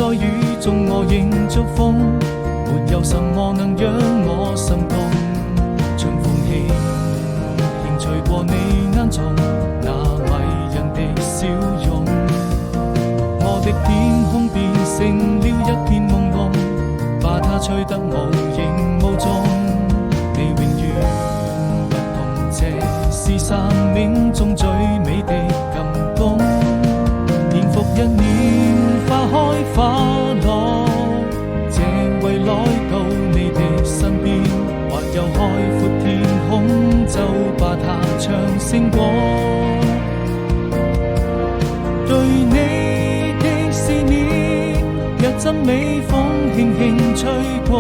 在雨中我仍祝福，沒有什麼能讓我心動。像風起，輕吹過你眼中那迷人的笑容，我的天空變成了一片朦朧，把它吹得無影無蹤。你永遠不同，這是生命中最美的感動。年復一年，花開花落，這為來到你的身邊，或有海闊天空，就把它唱勝過。對你的思念，若陣微風輕輕吹過，